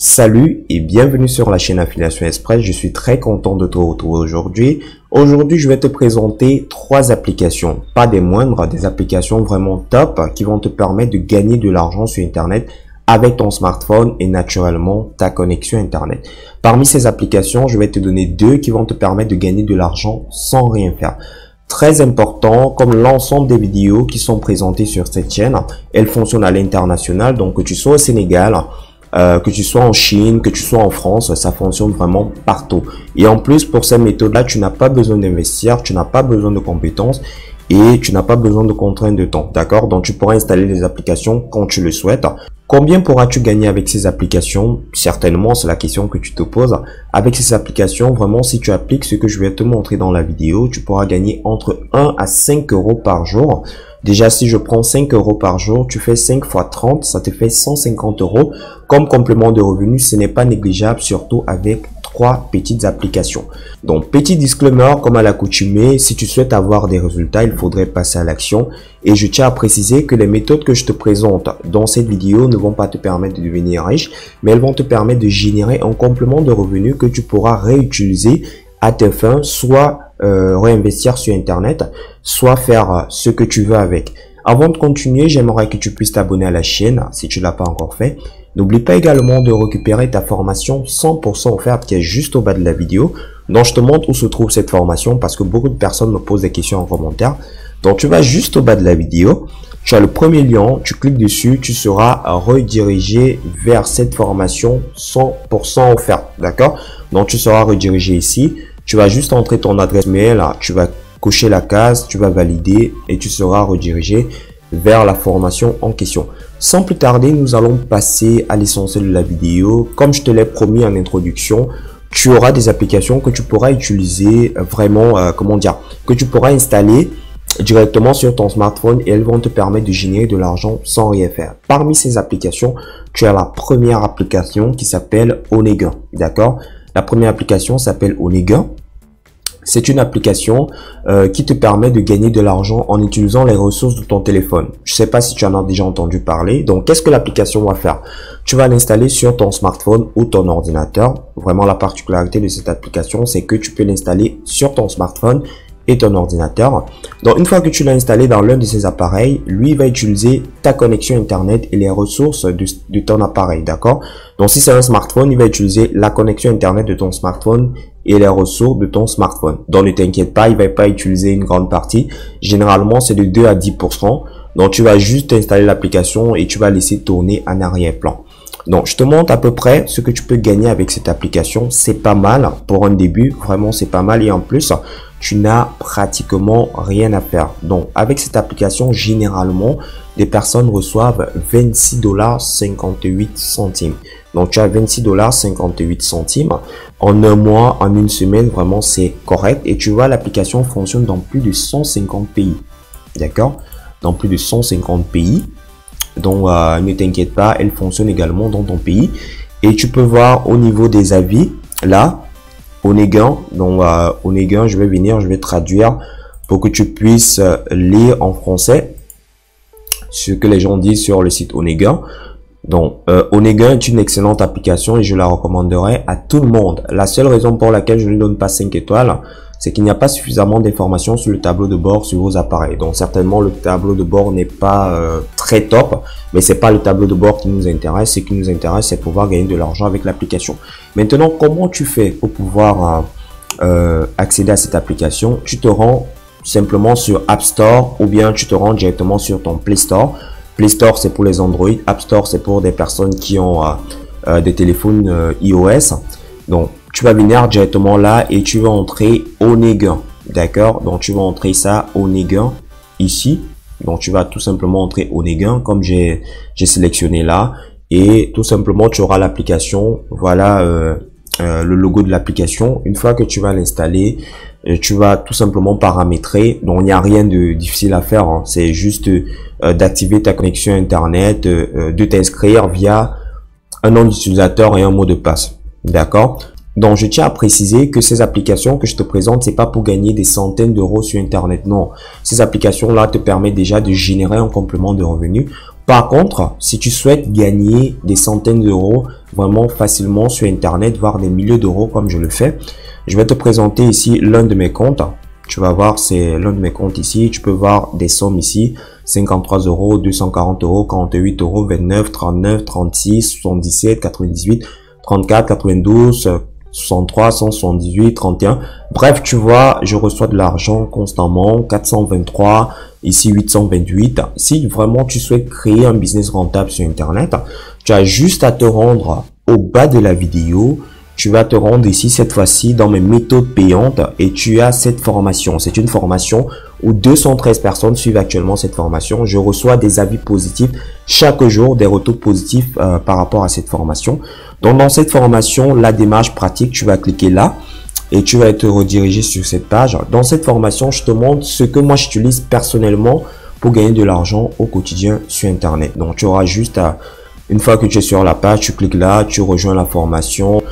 Salut et bienvenue sur la chaîne Affiliation Express. Je suis très content de te retrouver aujourd'hui. Aujourd'hui, je vais te présenter trois applications, pas des moindres, des applications vraiment top qui vont te permettre de gagner de l'argent sur Internet avec ton smartphone et naturellement ta connexion Internet. Parmi ces applications, je vais te donner deux qui vont te permettre de gagner de l'argent sans rien faire. Très important, comme l'ensemble des vidéos qui sont présentées sur cette chaîne, elles fonctionnent à l'international, donc que tu sois au Sénégal, que tu sois en Chine, que tu sois en France, ça fonctionne vraiment partout. Et en plus, pour cette méthode-là, tu n'as pas besoin d'investir, tu n'as pas besoin de compétences et tu n'as pas besoin de contraintes de temps, d'accord? Donc, tu pourras installer des applications quand tu le souhaites. Combien pourras-tu gagner avec ces applications? Certainement, c'est la question que tu te poses. Avec ces applications, vraiment, si tu appliques ce que je vais te montrer dans la vidéo, tu pourras gagner entre 1 à 5 euros par jour. Déjà, si je prends 5 euros par jour, tu fais 5 fois 30, ça te fait 150 euros. Comme complément de revenus, ce n'est pas négligeable, surtout avec trois petites applications. Donc, petit disclaimer, comme à l'accoutumée, si tu souhaites avoir des résultats, il faudrait passer à l'action. Et je tiens à préciser que les méthodes que je te présente dans cette vidéo ne vont pas te permettre de devenir riche, mais elles vont te permettre de générer un complément de revenus que tu pourras réutiliser à tes fins, soit réinvestir sur Internet, soit faire ce que tu veux avec. Avant de continuer, j'aimerais que tu puisses t'abonner à la chaîne si tu l'as pas encore fait. N'oublie pas également de récupérer ta formation 100% offerte qui est juste au bas de la vidéo. Donc, je te montre où se trouve cette formation parce que beaucoup de personnes me posent des questions en commentaire. Donc, tu vas juste au bas de la vidéo. Tu as le premier lien, tu cliques dessus, tu seras redirigé vers cette formation 100% offerte. D'accord? Donc, tu seras redirigé ici. Tu vas juste entrer ton adresse mail, tu vas cocher la case, tu vas valider et tu seras redirigé vers la formation en question. Sans plus tarder, nous allons passer à l'essentiel de la vidéo. Comme je te l'ai promis en introduction, tu auras des applications que tu pourras utiliser vraiment, que tu pourras installer directement sur ton smartphone et elles vont te permettre de générer de l'argent sans rien faire. Parmi ces applications, tu as la première application qui s'appelle Onega, d'accord? La première application s'appelle Onega. C'est une application qui te permet de gagner de l'argent en utilisant les ressources de ton téléphone. Je ne sais pas si tu en as déjà entendu parler. Donc, qu'est-ce que l'application va faire? Tu vas l'installer sur ton smartphone ou ton ordinateur. Vraiment, la particularité de cette application, c'est que tu peux l'installer sur ton smartphone et ton ordinateur. Donc, une fois que tu l'as installé dans l'un de ces appareils, lui va utiliser ta connexion Internet et les ressources de ton appareil, d'accord? Donc, si c'est un smartphone, il va utiliser la connexion Internet de ton smartphone et les ressources de ton smartphone. Donc, ne t'inquiète pas, il va pas utiliser une grande partie. Généralement, c'est de 2 à 10%. Donc, tu vas juste installer l'application et tu vas laisser tourner en arrière-plan. Donc, je te montre à peu près ce que tu peux gagner avec cette application. C'est pas mal pour un début. Vraiment, c'est pas mal. Et en plus, tu n'as pratiquement rien à faire. Donc, avec cette application, généralement, les personnes reçoivent 26,58 $. Donc, tu as 26,58 $. En un mois, en une semaine, vraiment, c'est correct. Et tu vois, l'application fonctionne dans plus de 150 pays. D'accord? Dans plus de 150 pays. Donc, ne t'inquiète pas, elle fonctionne également dans ton pays. Et tu peux voir au niveau des avis, là, Onega. Donc, Onega, je vais traduire pour que tu puisses lire en français ce que les gens disent sur le site Onega. Donc, Onega est une excellente application et je la recommanderais à tout le monde. La seule raison pour laquelle je ne donne pas 5 étoiles, c'est qu'il n'y a pas suffisamment d'informations sur le tableau de bord sur vos appareils. Donc, certainement, le tableau de bord n'est pas très top, mais c'est pas le tableau de bord qui nous intéresse. Ce qui nous intéresse, c'est pouvoir gagner de l'argent avec l'application. Maintenant, comment tu fais pour pouvoir accéder à cette application? Tu te rends simplement sur App Store ou bien tu te rends directement sur ton Play Store. Play Store, c'est pour les Android. App Store, c'est pour des personnes qui ont des téléphones iOS. Donc, tu vas venir directement là et tu vas entrer Onega. D'accord? Donc, tu vas entrer ça, Onega, ici. Donc, tu vas tout simplement entrer Onega comme j'ai sélectionné là. Et tout simplement, tu auras l'application. Voilà le logo de l'application. Une fois que tu vas l'installer, tu vas tout simplement paramétrer. Donc, il n'y a rien de difficile à faire, hein. C'est juste d'activer ta connexion Internet, de t'inscrire via un nom d'utilisateur et un mot de passe. D'accord? Donc, je tiens à préciser que ces applications que je te présente, c'est pas pour gagner des centaines d'euros sur Internet. Non. Ces applications-là te permettent déjà de générer un complément de revenus Par contre, si tu souhaites gagner des centaines d'euros vraiment facilement sur Internet, voire des milliers d'euros comme je le fais, je vais te présenter ici l'un de mes comptes. Tu vas voir, c'est l'un de mes comptes ici. Tu peux voir des sommes ici. 53 euros, 240 euros, 48 euros, 29, 39, 36, 77, 98, 34, 92, 63, 178, 31. Bref, tu vois, je reçois de l'argent constamment. 423, ici 828. Si vraiment tu souhaites créer un business rentable sur Internet, tu as juste à te rendre au bas de la vidéo. Tu vas te rendre ici cette fois-ci dans mes méthodes payantes et tu as cette formation. C'est une formation où 213 personnes suivent actuellement cette formation. Je reçois des avis positifs chaque jour, des retours positifs par rapport à cette formation. Donc dans cette formation, la démarche pratique, tu vas cliquer là et tu vas être redirigé sur cette page. Dans cette formation, je te montre ce que moi j'utilise personnellement pour gagner de l'argent au quotidien sur Internet. Donc tu auras juste à, une fois que tu es sur la page, tu cliques là, tu rejoins la formation.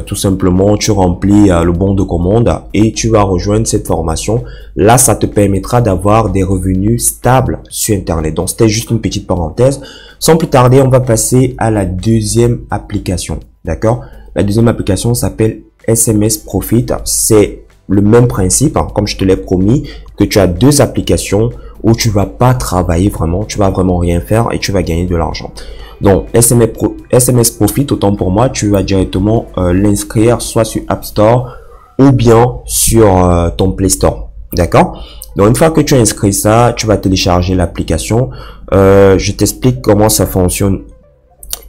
Tout simplement, tu remplis le bon de commande et tu vas rejoindre cette formation. Là, ça te permettra d'avoir des revenus stables sur Internet. Donc, c'était juste une petite parenthèse. Sans plus tarder, on va passer à la deuxième application. D'accord? La deuxième application s'appelle SMS Profit. C'est le même principe, hein, comme je te l'ai promis, que tu as deux applications où tu vas pas travailler vraiment, tu vas vraiment rien faire et tu vas gagner de l'argent. Donc, SMS Profit, autant pour moi, tu vas directement l'inscrire soit sur App Store ou bien sur ton Play Store. D'accord? Donc, une fois que tu as inscrit ça, tu vas télécharger l'application. Je t'explique comment ça fonctionne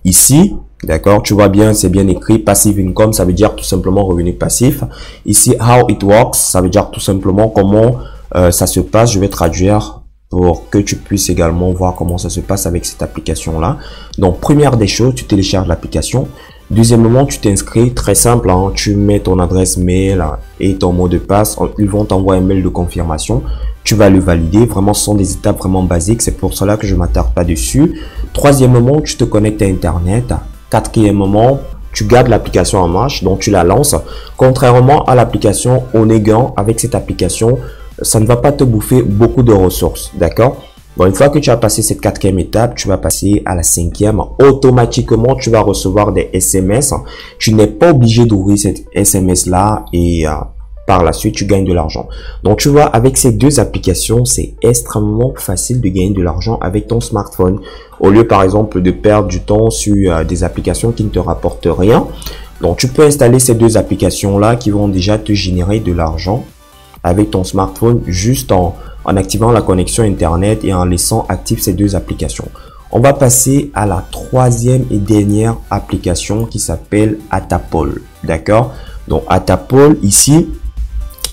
ici. D'accord? Tu vois bien, c'est bien écrit. Passive Income, ça veut dire tout simplement revenu passif. Ici, How It Works, ça veut dire tout simplement comment ça se passe. Je vais traduire pour que tu puisses également voir comment ça se passe avec cette application-là. Donc, première des choses, tu télécharges l'application. Deuxièmement, tu t'inscris, très simple, hein, tu mets ton adresse mail et ton mot de passe. Ils vont t'envoyer un mail de confirmation. Tu vas le valider. Vraiment, ce sont des étapes vraiment basiques. C'est pour cela que je ne m'attarde pas dessus. Troisièmement, tu te connectes à Internet. Quatrièmement, tu gardes l'application en marche, donc tu la lances. Contrairement à l'application Onegan, avec cette application, ça ne va pas te bouffer beaucoup de ressources, d'accord? Bon, une fois que tu as passé cette quatrième étape, tu vas passer à la cinquième. Automatiquement, tu vas recevoir des SMS. Tu n'es pas obligé d'ouvrir cette SMS-là et par la suite, tu gagnes de l'argent. Donc, tu vois, avec ces deux applications, c'est extrêmement facile de gagner de l'argent avec ton smartphone. Au lieu, par exemple, de perdre du temps sur des applications qui ne te rapportent rien. Donc, tu peux installer ces deux applications-là qui vont déjà te générer de l'argent avec ton smartphone juste en activant la connexion Internet et en laissant actives ces deux applications. On va passer à la troisième et dernière application qui s'appelle Atapol. D'accord? Donc Atapol ici,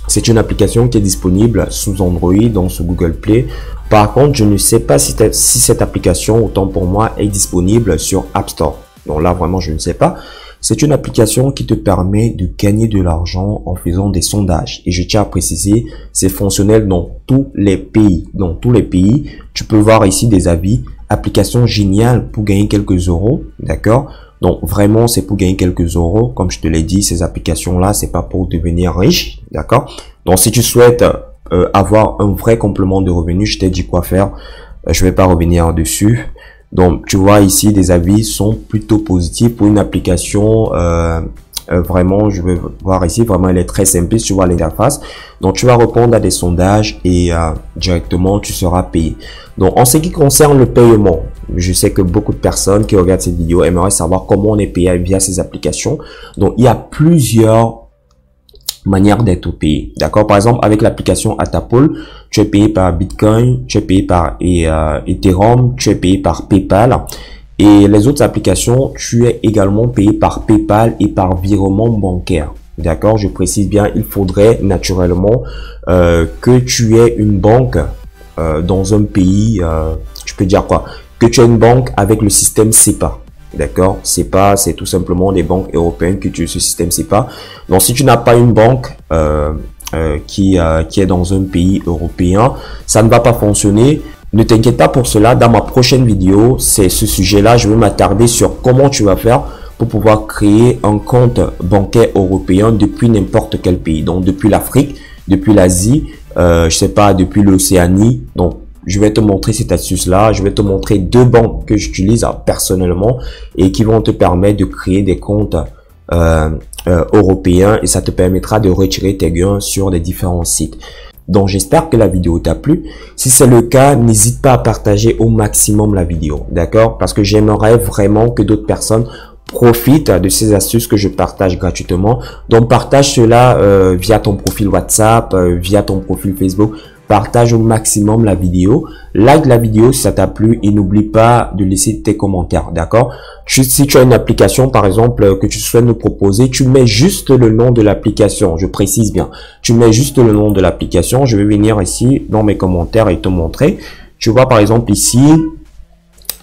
c'est une application qui est disponible sous Android, donc sous Google Play. Par contre, je ne sais pas si cette application, autant pour moi, est disponible sur App Store. Donc là, vraiment, je ne sais pas. C'est une application qui te permet de gagner de l'argent en faisant des sondages. Et je tiens à préciser, c'est fonctionnel dans tous les pays. Dans tous les pays, tu peux voir ici des avis. Application géniale pour gagner quelques euros. D'accord? Donc vraiment, c'est pour gagner quelques euros. Comme je te l'ai dit, ces applications-là, c'est pas pour devenir riche. D'accord? Donc si tu souhaites avoir un vrai complément de revenus, je t'ai dit quoi faire. Je vais pas revenir dessus. Donc, tu vois ici, des avis sont plutôt positifs pour une application. Vraiment, je vais voir ici, vraiment, elle est très simple. Tu vois l'interface. Donc, tu vas répondre à des sondages et directement, tu seras payé. Donc, en ce qui concerne le paiement, je sais que beaucoup de personnes qui regardent cette vidéo aimeraient savoir comment on est payé via ces applications. Donc, il y a plusieurs manière d'être payé. D'accord? Par exemple, avec l'application Atapol, tu es payé par Bitcoin, tu es payé par Ethereum, tu es payé par PayPal. Et les autres applications, tu es également payé par PayPal et par virement bancaire. D'accord? Je précise bien, il faudrait naturellement que tu aies une banque dans un pays, tu peux dire quoi? Que tu aies une banque avec le système SEPA. D'accord? SEPA, c'est tout simplement des banques européennes qui utilisent ce système SEPA. Donc, si tu n'as pas une banque qui est dans un pays européen, ça ne va pas fonctionner. Ne t'inquiète pas pour cela. Dans ma prochaine vidéo, c'est ce sujet-là. Je vais m'attarder sur comment tu vas faire pour pouvoir créer un compte bancaire européen depuis n'importe quel pays. Donc, depuis l'Afrique, depuis l'Asie, je sais pas, depuis l'Océanie. Donc, je vais te montrer cette astuce-là. Je vais te montrer 2 banques que j'utilise personnellement et qui vont te permettre de créer des comptes européens et ça te permettra de retirer tes gains sur des différents sites. Donc, j'espère que la vidéo t'a plu. Si c'est le cas, n'hésite pas à partager au maximum la vidéo, d'accord? Parce que j'aimerais vraiment que d'autres personnes profitent de ces astuces que je partage gratuitement. Donc, partage cela via ton profil WhatsApp, via ton profil Facebook. Partage au maximum la vidéo, like la vidéo si ça t'a plu et n'oublie pas de laisser tes commentaires, d'accord? Si tu as une application par exemple que tu souhaites nous proposer, tu mets juste le nom de l'application, je précise bien, tu mets juste le nom de l'application. Je vais venir ici dans mes commentaires et te montrer. Tu vois par exemple ici,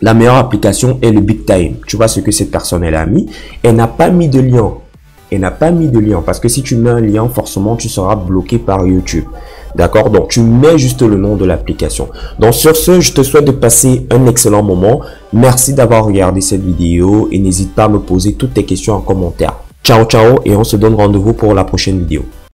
la meilleure application est le Big Time. Tu vois ce que cette personne elle a mis, elle n'a pas mis de lien. Elle n'a pas mis de lien parce que si tu mets un lien, forcément tu seras bloqué par YouTube. D'accord? Donc, tu mets juste le nom de l'application. Donc, sur ce, je te souhaite de passer un excellent moment. Merci d'avoir regardé cette vidéo et n'hésite pas à me poser toutes tes questions en commentaire. Ciao, ciao et on se donne rendez-vous pour la prochaine vidéo.